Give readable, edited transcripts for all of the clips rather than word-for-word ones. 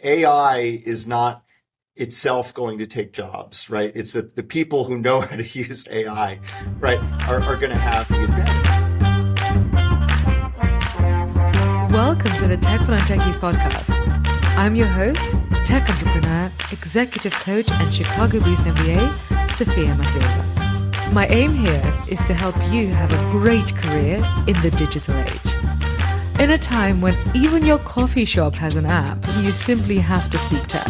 AI is not itself going to take jobs, right? It's that the people who know how to use AI, right, are going to have the advantage. Welcome to the Tech for Non-Techies podcast. I'm your host, tech entrepreneur, executive coach, and Chicago-based MBA, Sophia Matveeva. My aim here is to help you have a great career in the digital age. In a time when even your coffee shop has an app, you simply have to speak tech.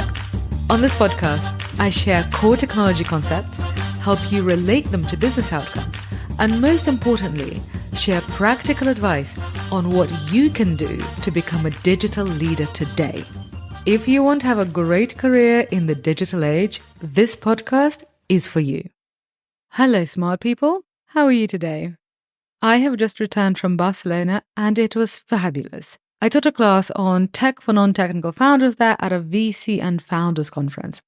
On this podcast, I share core technology concepts, help you relate them to business outcomes, and most importantly, share practical advice on what you can do to become a digital leader today. If you want to have a great career in the digital age, this podcast is for you. Hello, smart people. How are you today? I have just returned from Barcelona and it was fabulous. I taught a class on tech for non-technical founders there at a VC and founders conference.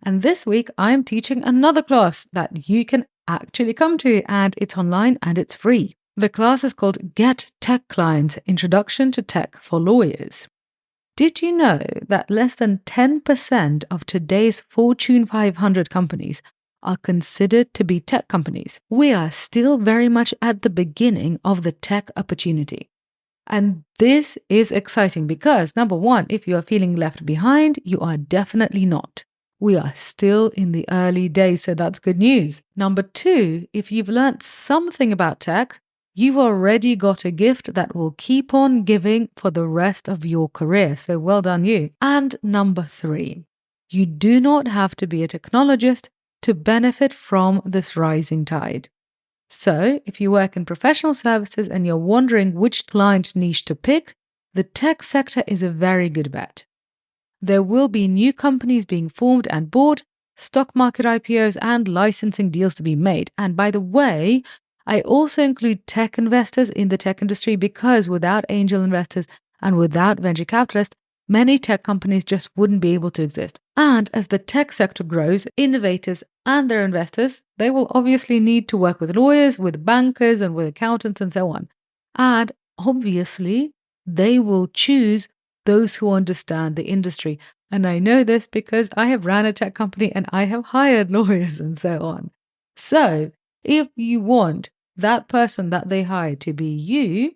And this week, I am teaching another class that you can actually come to, and it's online and it's free. The class is called Get Tech Clients, Introduction to Tech for Lawyers. Did you know that less than 10% of today's Fortune 500 companies are considered to be tech companies? We are still very much at the beginning of the tech opportunity. And this is exciting because, number one, if you are feeling left behind, you are definitely not. We are still in the early days, so that's good news. Number two, if you've learned something about tech, you've already got a gift that will keep on giving for the rest of your career. So well done you. And number three, you do not have to be a technologist to benefit from this rising tide. So if you work in professional services and you're wondering which client niche to pick, the tech sector is a very good bet. There will be new companies being formed and bought, stock market IPOs and licensing deals to be made. And by the way, I also include tech investors in the tech industry because without angel investors and without venture capitalists, many tech companies just wouldn't be able to exist. And as the tech sector grows, innovators and their investors, they will obviously need to work with lawyers, with bankers, and with accountants and so on. And obviously, they will choose those who understand the industry. And I know this because I have ran a tech company and I have hired lawyers and so on. So if you want that person that they hire to be you,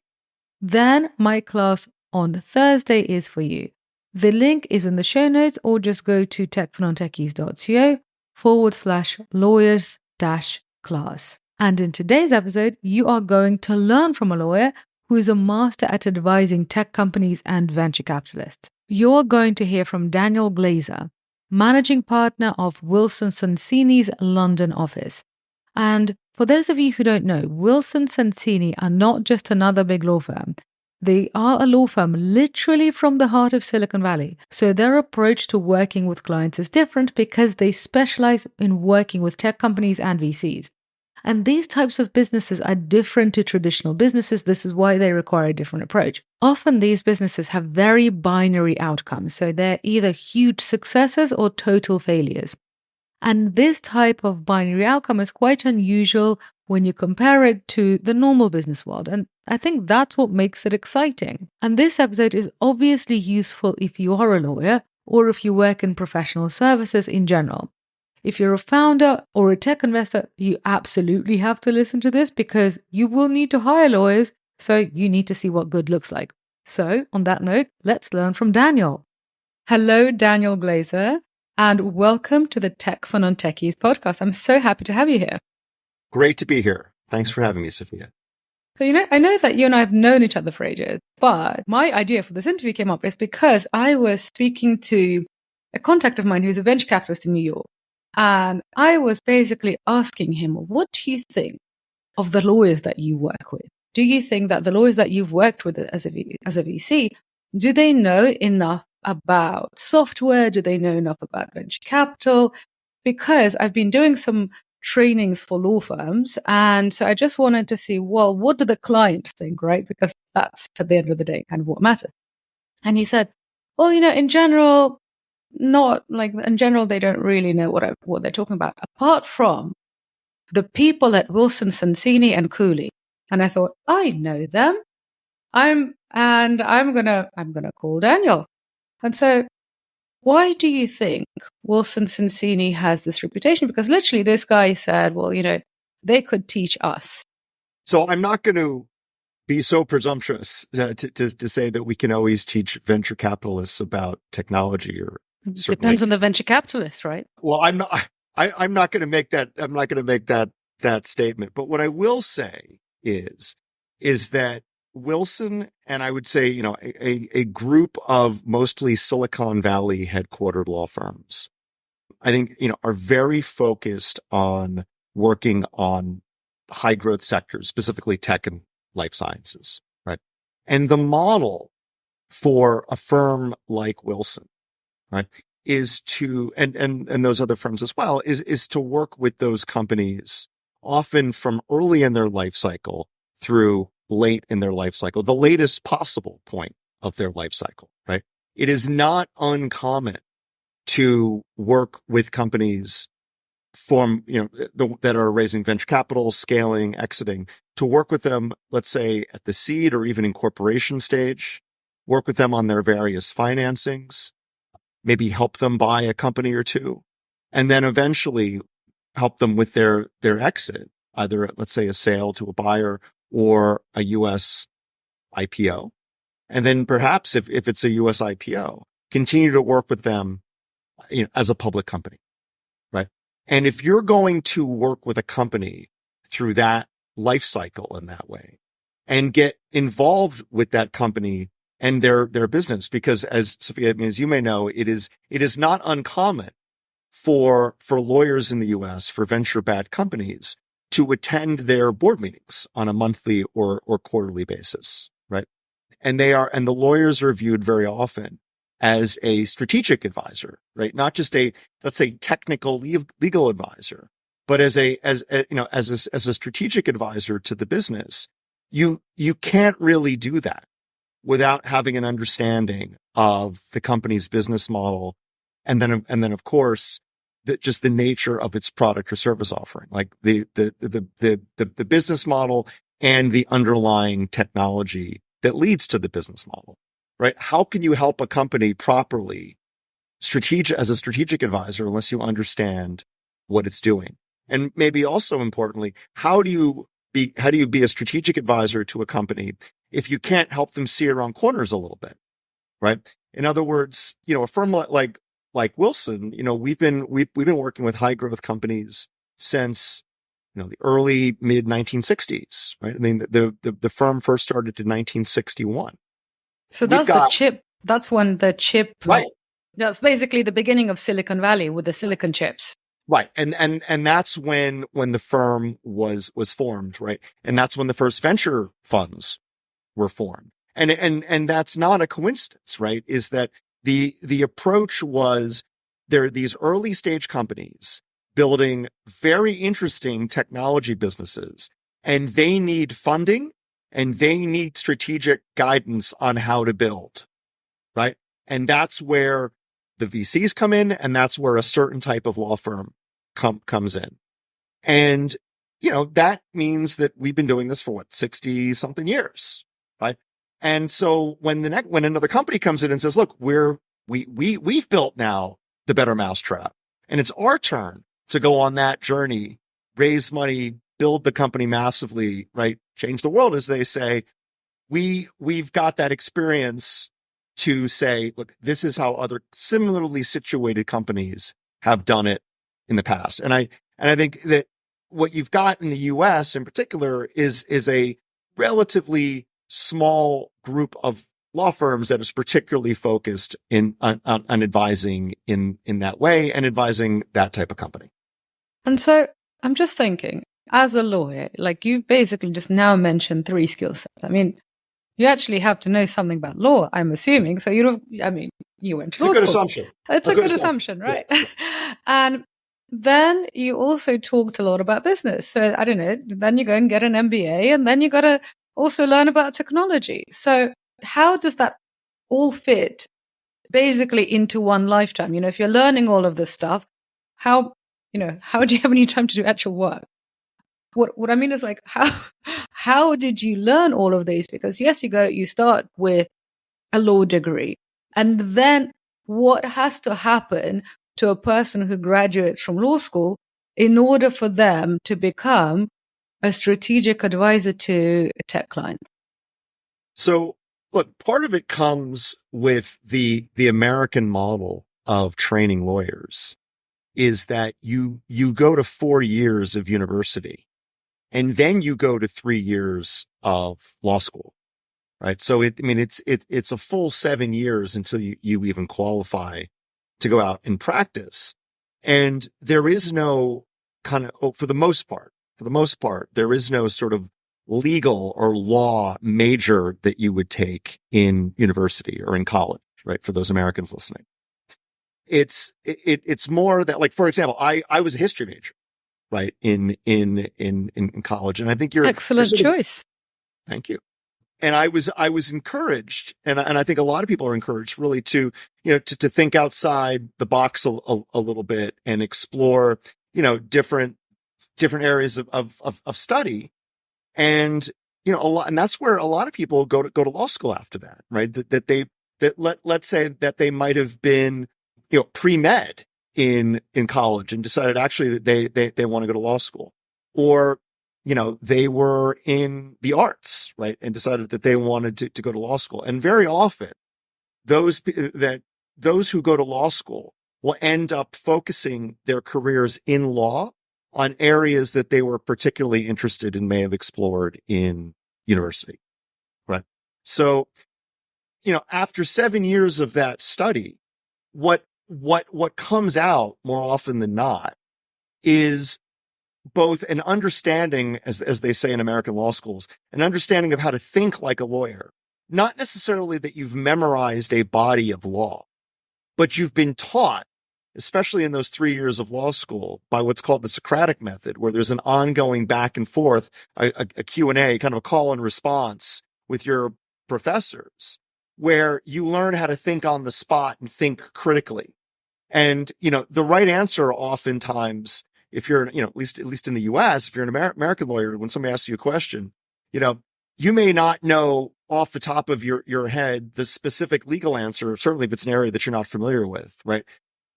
then my class on Thursday is for you. The link is in the show notes or just go to techfornontechies.co/lawyers-class. And in today's episode, you are going to learn from a lawyer who is a master at advising tech companies and venture capitalists. You're going to hear from Daniel Glazer, managing partner of Wilson Sonsini's London office. And for those of you who don't know, Wilson Sonsini are not just another big law firm. They are a law firm literally from the heart of Silicon Valley. So their approach to working with clients is different because they specialize in working with tech companies and VCs. And these types of businesses are different to traditional businesses. This is why they require a different approach. Often these businesses have very binary outcomes. So they're either huge successes or total failures. And this type of binary outcome is quite unusual when you compare it to the normal business world. And I think that's what makes it exciting. And this episode is obviously useful if you are a lawyer or if you work in professional services in general. If you're a founder or a tech investor, you absolutely have to listen to this because you will need to hire lawyers, so you need to see what good looks like. So on that note, let's learn from Daniel. Hello, Daniel Glazer. And welcome to the Tech for Non-Techies podcast. I'm so happy to have you here. Great to be here. Thanks for having me, Sophia. So, I know that you and I have known each other for ages, but my idea for this interview came up is because I was speaking to a contact of mine who's a venture capitalist in New York. And I was basically asking him, what do you think of the lawyers that you work with? Do you think that the lawyers that you've worked with as a VC, do they know enough about software? Do they know enough about venture capital? Because I've been doing some trainings for law firms. And so I just wanted to see, well, what do the clients think, right? Because that's at the end of the day kind of what matters. And he said, well, in general, they don't really know what they're talking about, apart from the people at Wilson Sonsini and Cooley. And I thought, I know them. I'm gonna call Daniel. And so why do you think Wilson Sonsini has this reputation? Because literally this guy said, well, they could teach us. So I'm not going to be so presumptuous to say that we can always teach venture capitalists about technology, or depends on the venture capitalist, right? Well, I'm not going to make that. I'm not going to make that statement. But what I will say is that Wilson, and I would say, a group of mostly Silicon Valley headquartered law firms, I think, are very focused on working on high growth sectors, specifically tech and life sciences, right? And the model for a firm like Wilson, right, is to, and those other firms as well, is to work with those companies often from early in their life cycle through late in their life cycle, the latest possible point of their life cycle, right? It is not uncommon to work with companies that are raising venture capital, scaling, exiting, to work with them, let's say at the seed or even incorporation stage, work with them on their various financings, maybe help them buy a company or two, and then eventually help them with their exit, either, let's say, a sale to a buyer or a U.S. IPO. And then perhaps if it's a U.S. IPO, continue to work with them, as a public company, right? And if you're going to work with a company through that life cycle in that way and get involved with that company and their business, because as Sophia, as you may know, it is not uncommon for lawyers in the US, for venture-backed companies, to attend their board meetings on a monthly or quarterly basis, right? And the lawyers are viewed very often as a strategic advisor, right? Not just let's say, technical legal advisor, but as a strategic advisor to the business. You can't really do that without having an understanding of the company's business model. And then of course, just the nature of its product or service offering, like the business model and the underlying technology that leads to the business model. Right? How can you help a company properly as a strategic advisor unless you understand what it's doing? And maybe also importantly, how do you be a strategic advisor to a company if you can't help them see around corners a little bit? Right? In other words, a firm like Wilson, we've been working with high growth companies since, the early mid 1960s, right? I mean, the firm first started in 1961. So that's the chip. That's when the chip, right? That's basically the beginning of Silicon Valley with the silicon chips, right? And that's when the firm was formed, right? And that's when the first venture funds were formed. And that's not a coincidence, right? Is that the approach was, there are these early stage companies building very interesting technology businesses, and they need funding. And they need strategic guidance on how to build, right? And that's where the VCs come in, and that's where a certain type of law firm comes in. And, that means that we've been doing this for 60 something years, right? And so when another company comes in and says, look, we've built now the better mousetrap, and it's our turn to go on that journey, raise money, build the company massively, right? Change the world, as they say. We've got that experience to say, look, this is how other similarly situated companies have done it in the past. And I think that what you've got in the US in particular is a relatively small group of law firms that is particularly focused on advising in that way and advising that type of company. And so I'm just thinking, as a lawyer, like you've basically just now mentioned 3 skill sets. I mean, you actually have to know something about law, I'm assuming. So you went to law school. It's a good assumption. It's a good assumption, right? Yeah. And then you also talked a lot about business. So I don't know, then you go and get an MBA, and then you got to also learn about technology. So how does that all fit basically into one lifetime? If you're learning all of this stuff, how do you have any time to do actual work? What I mean is, like, how did you learn all of these? Because yes, you start with a law degree, and then what has to happen to a person who graduates from law school in order for them to become a strategic advisor to a tech client? So look, part of it comes with the American model of training lawyers is that you go to 4 years of university and then you go to 3 years of law school, right? So it's a full 7 years until you even qualify to go out and practice. And there is no for the most part, there is no sort of legal or law major that you would take in university or in college, right? For those Americans listening. It's more that, like, for example, I was a history major, right? In college. And I think excellent choice. Thank you. And I was encouraged, and I think a lot of people are encouraged really to think outside the box a little bit and explore, different areas of study. And, and that's where a lot of people go to law school after that, right? Let's say that they might have been, pre-med in college and decided actually that they want to go to law school, or, they were in the arts, right? And decided that they wanted to go to law school. And very often those who go to law school will end up focusing their careers in law on areas that they were particularly interested in, may have explored in university, right? So, after 7 years of that study, what comes out more often than not is both an understanding, as they say in American law schools, an understanding of how to think like a lawyer. Not necessarily that you've memorized a body of law, but you've been taught, especially in those 3 years of law school, by what's called the Socratic method, where there's an ongoing back and forth, a Q&A, kind of a call and response with your professors, where you learn how to think on the spot and think critically. And, the right answer oftentimes, if you're, at least in the US, if you're an American lawyer, when somebody asks you a question, you may not know off the top of your head the specific legal answer, certainly if it's an area that you're not familiar with, right?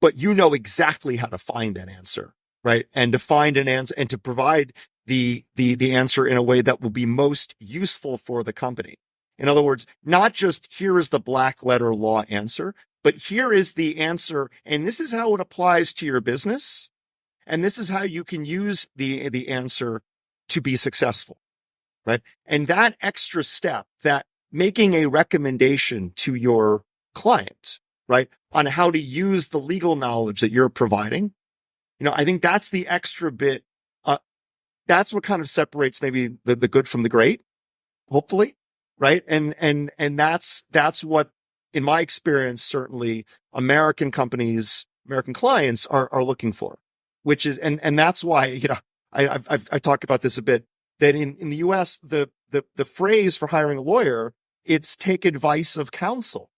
But you know exactly how to find that answer, right? And to find an answer and to provide the answer in a way that will be most useful for the company. In other words, not just here is the black letter law answer, but here is the answer, and this is how it applies to your business. And this is how you can use the answer to be successful, right? And that extra step, that making a recommendation to your client, right, on how to use the legal knowledge that you're providing, I think that's the extra bit. That's what kind of separates maybe the good from the great, hopefully, right? And that's what, in my experience, certainly American companies, American clients are looking for. Which is, and that's why, I talk about this a bit, that in the US, the phrase for hiring a lawyer, it's take advice of counsel,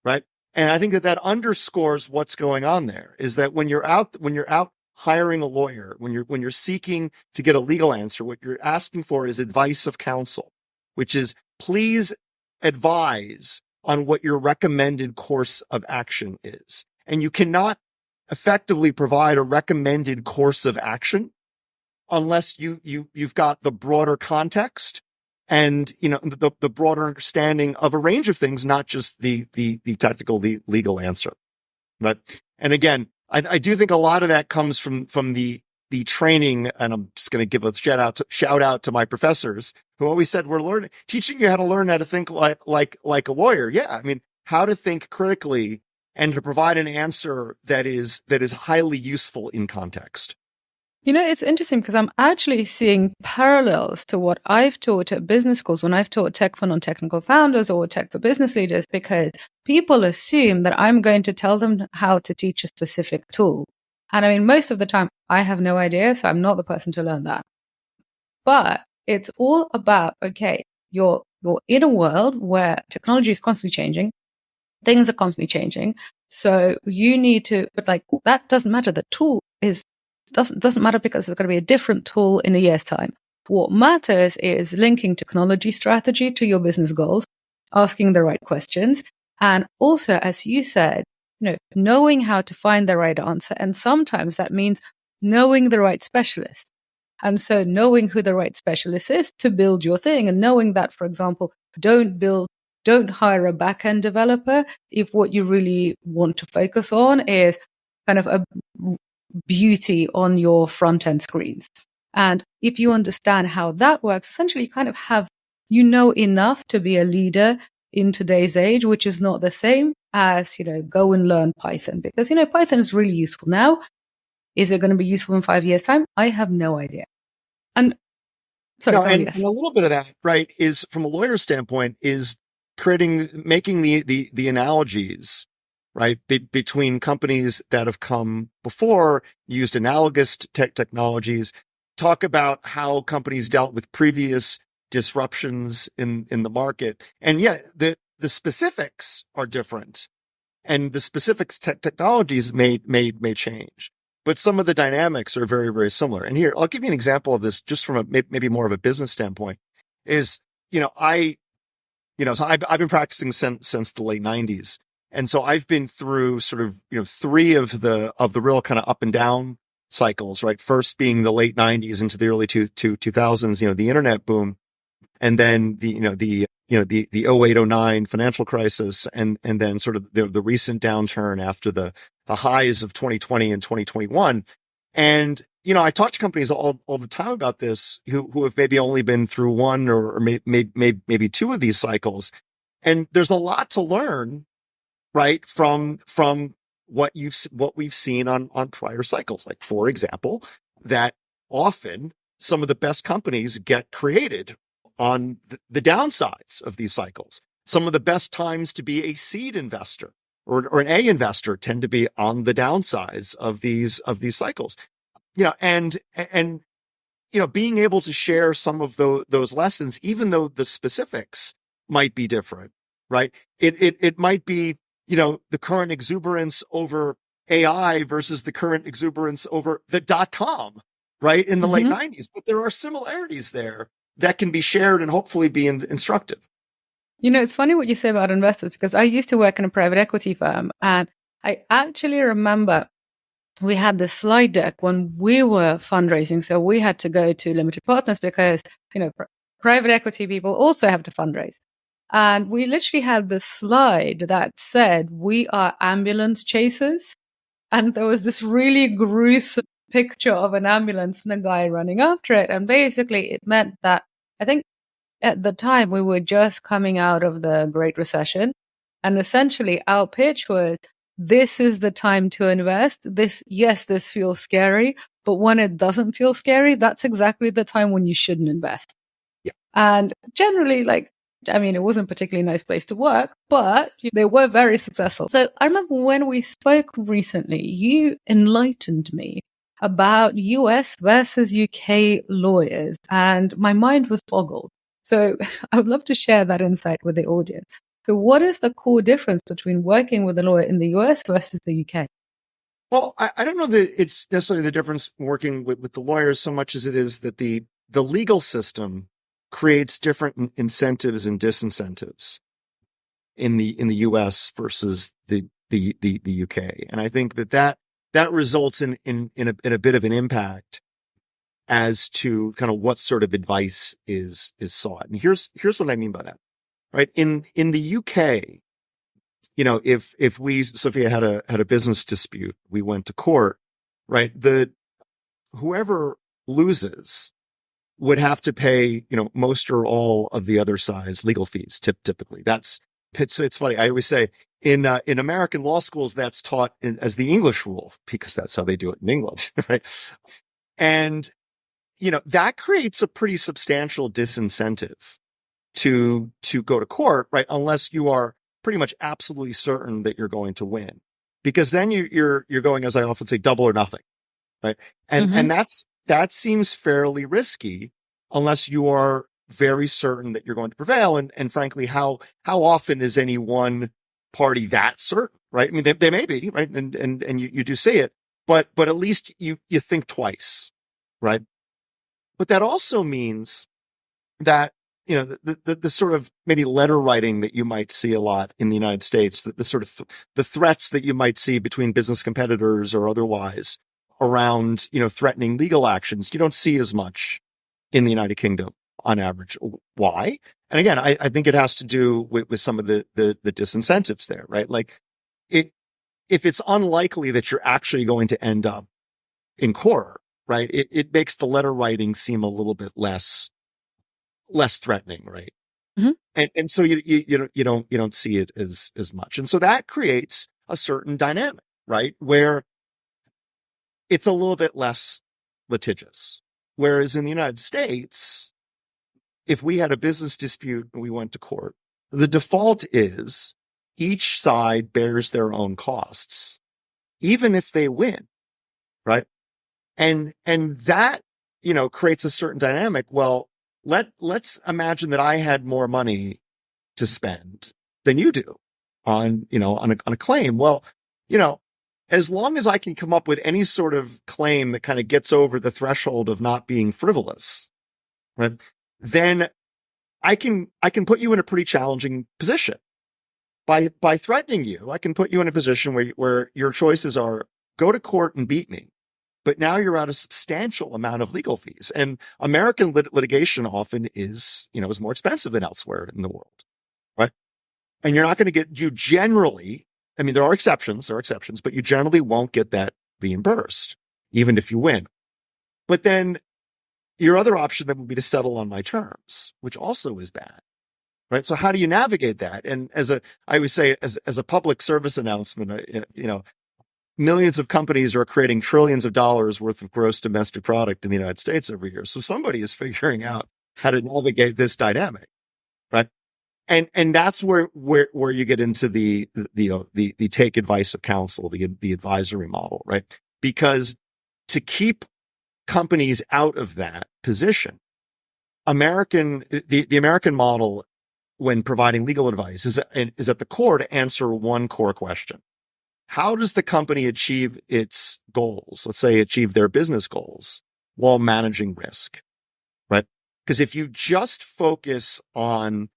right? And I think that underscores what's going on there, is that when you're out hiring a lawyer, when you're seeking to get a legal answer, what you're asking for is advice of counsel, which is please advise on what your recommended course of action is. And you cannot effectively provide a recommended course of action unless you've got the broader context and, the broader understanding of a range of things, not just the technical, the legal answer. Right. And again, I do think a lot of that comes from the training. And I'm just going to give a shout out to my professors who always said, we're teaching you how to learn how to think like a lawyer. Yeah. How to think critically and to provide an answer that is highly useful in context. It's interesting because I'm actually seeing parallels to what I've taught at business schools when I've taught tech for non-technical founders or tech for business leaders, because people assume that I'm going to tell them how to teach a specific tool. And most of the time I have no idea, so I'm not the person to learn that. But it's all about, okay, you're in a world where technology is constantly changing. Things are constantly changing. So you need to, but that doesn't matter. The tool doesn't matter because there's going to be a different tool in a year's time. What matters is linking technology strategy to your business goals, asking the right questions. And also, as you said, knowing how to find the right answer. And sometimes that means knowing the right specialist. And so knowing who the right specialist is to build your thing, and knowing that, for example, don't hire a back-end developer if what you really want to focus on is kind of a beauty on your front-end screens. And if you understand how that works, essentially you kind of have, enough to be a leader in today's age, which is not the same as, go and learn Python, because, Python is really useful now. Is it going to be useful in 5 years' time? I have no idea. And sorry, and a little bit of that, right, is from a lawyer standpoint, is making the analogies, right, between companies that have come before, used analogous technologies, talk about how companies dealt with previous disruptions in the market. And yet the specifics are different, and the specifics technologies may change, but some of the dynamics are very, very similar. And here, I'll give you an example of this just from maybe more of a business standpoint is, so I've been practicing since the late 90s. And so I've been through sort of, 3 of the real kind of up and down cycles, right? First being the late 90s into the early 2000s, the internet boom. And then the 0809 financial crisis, and then sort of the recent downturn after the highs of 2020 and 2021. And, I talk to companies all the time about this who have maybe only been through one or maybe 2 of these cycles. And there's a lot to learn, right? From what we've seen on prior cycles. Like, for example, that often some of the best companies get created on the downsides of these cycles. Some of the best times to be a seed investor or an A investor tend to be on the downsides of these cycles. And being able to share some of those lessons, even though the specifics might be different, right? It might be, the current exuberance over AI versus the current exuberance over the .com, right? In the late 90s, but there are similarities there that can be shared and hopefully be instructive. It's funny what you say about investors, because I used to work in a private equity firm, and I actually remember we had this slide deck when we were fundraising. So we had to go to limited partners because, private equity people also have to fundraise. And we literally had this slide that said, we are ambulance chasers. And there was this really gruesome picture of an ambulance and a guy running after it. And basically it meant that, I think at the time we were just coming out of the Great Recession. And essentially our pitch was, this is the time to invest. This feels scary, but when it doesn't feel scary, that's exactly the time when you shouldn't invest. Yeah. And generally, it wasn't a particularly nice place to work, but they were very successful. So I remember when we spoke recently, you enlightened me about US versus UK lawyers, and my mind was boggled. So I would love to share that insight with the audience. So what is the core difference between working with a lawyer in the US versus the UK? Well, I don't know that it's necessarily the difference working with the lawyers so much as it is that the legal system creates different incentives and disincentives in the US versus the UK. And I think that results in a bit of an impact as to kind of what sort of advice is sought. And here's what I mean by that. Right. In the UK, if we, Sophia, had a business dispute, we went to court, right? Whoever loses would have to pay, most or all of the other side's legal fees. Typically, it's funny. I always say in American law schools, that's taught as the English rule, because that's how they do it in England. Right. And, that creates a pretty substantial disincentive to go to court, right? Unless you are pretty much absolutely certain that you're going to win, because then you're going, as I often say, double or nothing, right? And that seems fairly risky unless you are very certain that you're going to prevail. And frankly, how often is any one party that certain, right? I mean, they may be, right? And you do say it, but at least you think twice, right? But that also means that the sort of maybe letter writing that you might see a lot in the United States, the sort of the threats that you might see between business competitors or otherwise around, threatening legal actions, you don't see as much in the United Kingdom on average. Why? And again, I think it has to do with some of the disincentives there, right? Like if it's unlikely that you're actually going to end up in court, right? It makes the letter writing seem a little bit less threatening, right? Mm-hmm. And so you don't see it as much. And so that creates a certain dynamic, right? Where it's a little bit less litigious. Whereas in the United States, if we had a business dispute and we went to court, the default is each side bears their own costs, even if they win, right? And that, creates a certain dynamic. Well, let's imagine that I had more money to spend than you do on a claim. Well, as long as I can come up with any sort of claim that kind of gets over the threshold of not being frivolous, right? Then I can put you in a pretty challenging position. By threatening you, I can put you in a position where your choices are go to court and beat me. But now you're at a substantial amount of legal fees, and American litigation often is more expensive than elsewhere in the world, right? And you're not going to you generally, I mean, there are exceptions, but you generally won't get that reimbursed, even if you win. But then your other option then would be to settle on my terms, which also is bad, right? So how do you navigate that? And I would say as a public service announcement, millions of companies are creating trillions of dollars worth of gross domestic product in the United States every year. So somebody is figuring out how to navigate this dynamic, right? And that's where you get into the take advice of counsel, the advisory model, right? Because to keep companies out of that position, the American model when providing legal advice is at the core to answer one core question. How does the company achieve its goals? Let's say achieve their business goals while managing risk, right? Because if you just focus on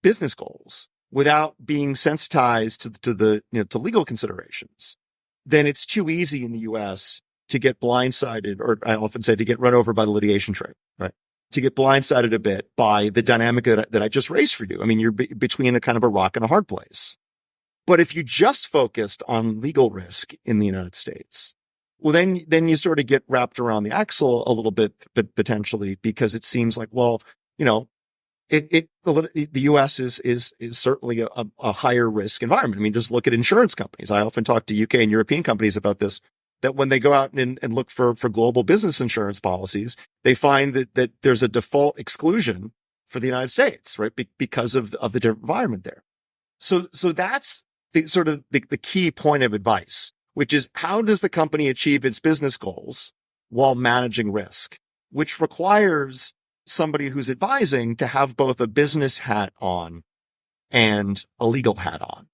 business goals without being sensitized to legal considerations, then it's too easy in the U.S. to get blindsided, or I often say to get run over by the litigation train, right? To get blindsided a bit by the dynamic that I just raised for you. I mean, you're between a kind of a rock and a hard place. But if you just focused on legal risk in the United States, well, then you sort of get wrapped around the axle a little bit, but potentially, because it seems like, well, the U.S. is certainly a higher risk environment. I mean, just look at insurance companies. I often talk to UK and European companies about this, that when they go out and look for global business insurance policies, they find that there's a default exclusion for the United States, right? Because of the different environment there. So that's the key point of advice, which is how does the company achieve its business goals while managing risk, which requires somebody who's advising to have both a business hat on and a legal hat on.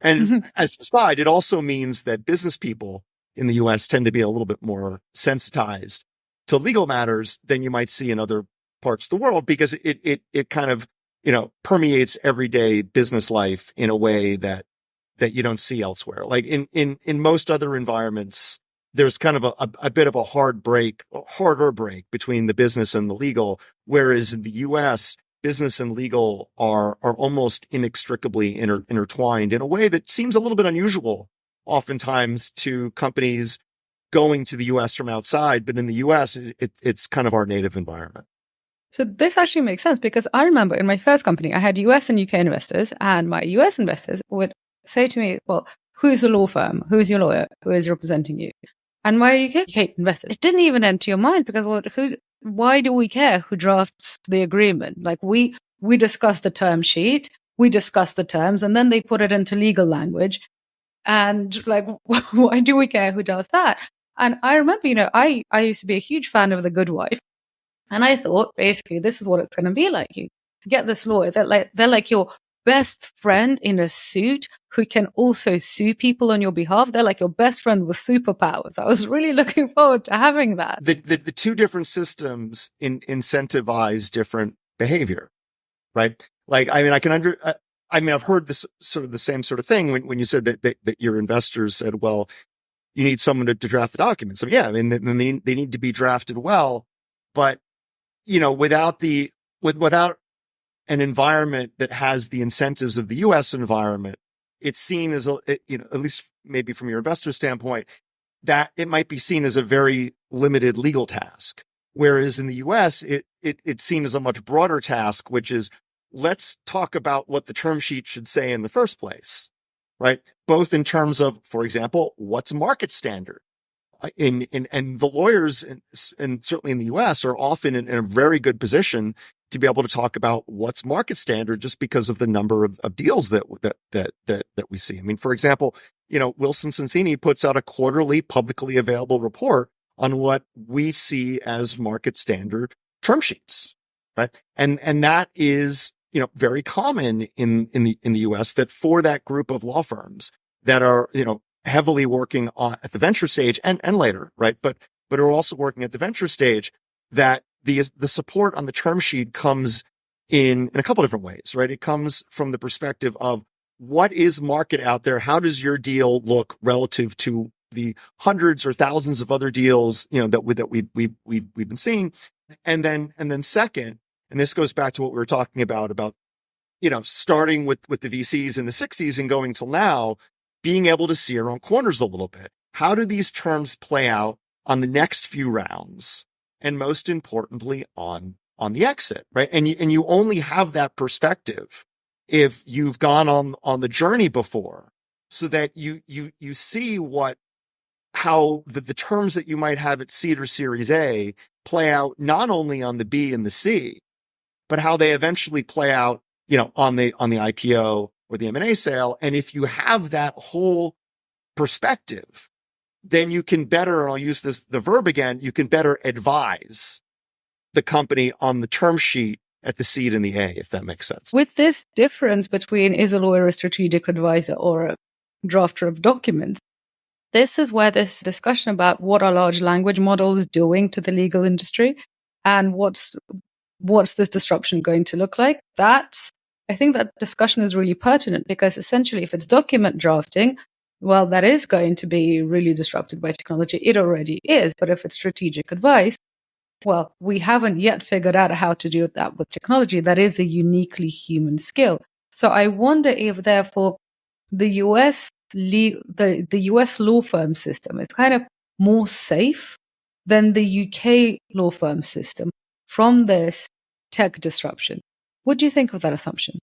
And as a side, it also means that business people in the U.S. tend to be a little bit more sensitized to legal matters than you might see in other parts of the world, because it kind of, permeates everyday business life in a way that you don't see elsewhere. Like in most other environments, there's kind of a bit of a harder break between the business and the legal. Whereas in the U.S., business and legal are almost inextricably intertwined in a way that seems a little bit unusual oftentimes to companies going to the U.S. from outside. But in the U.S., it's kind of our native environment. So this actually makes sense, because I remember in my first company, I had US and UK investors, and my US investors would say to me, well, who's the law firm? Who's your lawyer? Who is representing you? And my UK investors, it didn't even enter your mind, because, well, why do we care who drafts the agreement? Like we discuss the term sheet, we discuss the terms, and then they put it into legal language. And like, why do we care who does that? And I remember, I used to be a huge fan of The Good Wife. And I thought, basically, this is what it's going to be like. You get this lawyer, they're like your best friend in a suit who can also sue people on your behalf. They're like your best friend with superpowers. I was really looking forward to having that. The two different systems incentivize different behavior. right? Like, I mean, I've heard this sort of the same sort of thing when you said that your investors said, well, you need someone to draft the documents. So yeah, I mean, then they need to be drafted well, but without an environment that has the incentives of the U.S. environment, it's seen as at least maybe from your investor standpoint, that it might be seen as a very limited legal task. Whereas in the U.S., it's seen as a much broader task, which is, let's talk about what the term sheet should say in the first place, right? Both in terms of, for example, what's market standard. And the lawyers, and certainly in the U.S., are often in a very good position to be able to talk about what's market standard, just because of the number of deals that we see. I mean, for example, Wilson Sonsini puts out a quarterly publicly available report on what we see as market standard term sheets, right? And that is, very common in the U.S., that for that group of law firms that are, heavily working at the venture stage and later, right? But are also working at the venture stage, that the support on the term sheet comes in a couple different ways, right? It comes from the perspective of what is market out there? How does your deal look relative to the hundreds or thousands of other deals, that we've been seeing? And then second, and this goes back to what we were talking about, starting with the VCs in the 60s and going till now, being able to see around corners a little bit. How do these terms play out on the next few rounds? And most importantly, on the exit, right? And you only have that perspective if you've gone on the journey before, so that you see how the terms that you might have at seed or Series A play out, not only on the B and the C, but how they eventually play out, on the IPO or the M&A sale. And if you have that whole perspective, then you can better, and I'll use the verb again, you can better advise the company on the term sheet at the seed and the A, if that makes sense. With this difference between, is a lawyer a strategic advisor or a drafter of documents, this is where this discussion about what are large language models doing to the legal industry and what's this disruption going to look like. I think that discussion is really pertinent, because essentially, if it's document drafting, well, that is going to be really disrupted by technology. It already is. But if it's strategic advice, well, we haven't yet figured out how to do that with technology. That is a uniquely human skill. So I wonder if, therefore, the US law firm system is kind of more safe than the UK law firm system from this tech disruption. What do you think of that assumption?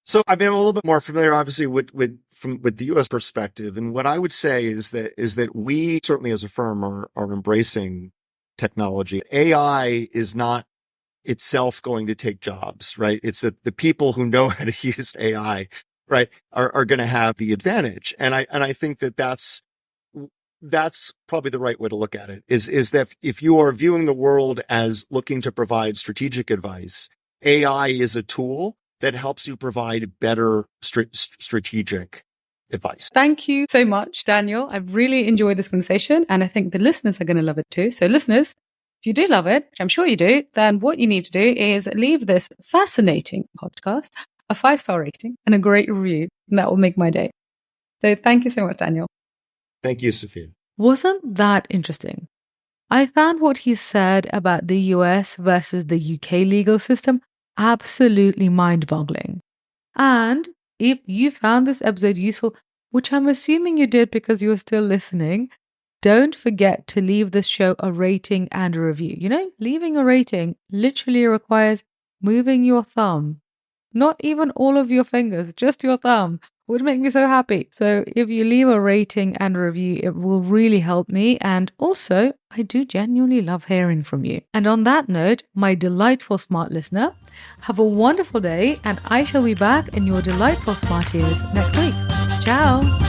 So I'm a little bit more familiar, obviously, with the U.S. perspective, and what I would say is that we certainly, as a firm, are embracing technology. AI is not itself going to take jobs, right? It's that the people who know how to use AI, right, are going to have the advantage, and I think that's probably the right way to look at it. Is that if you are viewing the world as looking to provide strategic advice, AI is a tool that helps you provide better strategic advice. Thank you so much, Daniel. I've really enjoyed this conversation, and I think the listeners are going to love it too. So listeners, if you do love it, which I'm sure you do, then what you need to do is leave this fascinating podcast a 5-star rating and a great review, and that will make my day. So thank you so much, Daniel. Thank you, Sophia. Wasn't that interesting? I found what he said about the US versus the UK legal system absolutely mind-boggling. And if you found this episode useful, which I'm assuming you did because you were still listening, don't forget to leave this show a rating and a review. Leaving a rating literally requires moving your thumb. Not even all of your fingers, just your thumb. Would make me so happy. So if you leave a rating and a review, it will really help me. And also, I do genuinely love hearing from you. And on that note, my delightful smart listener, have a wonderful day, and I shall be back in your delightful smart ears next week. Ciao.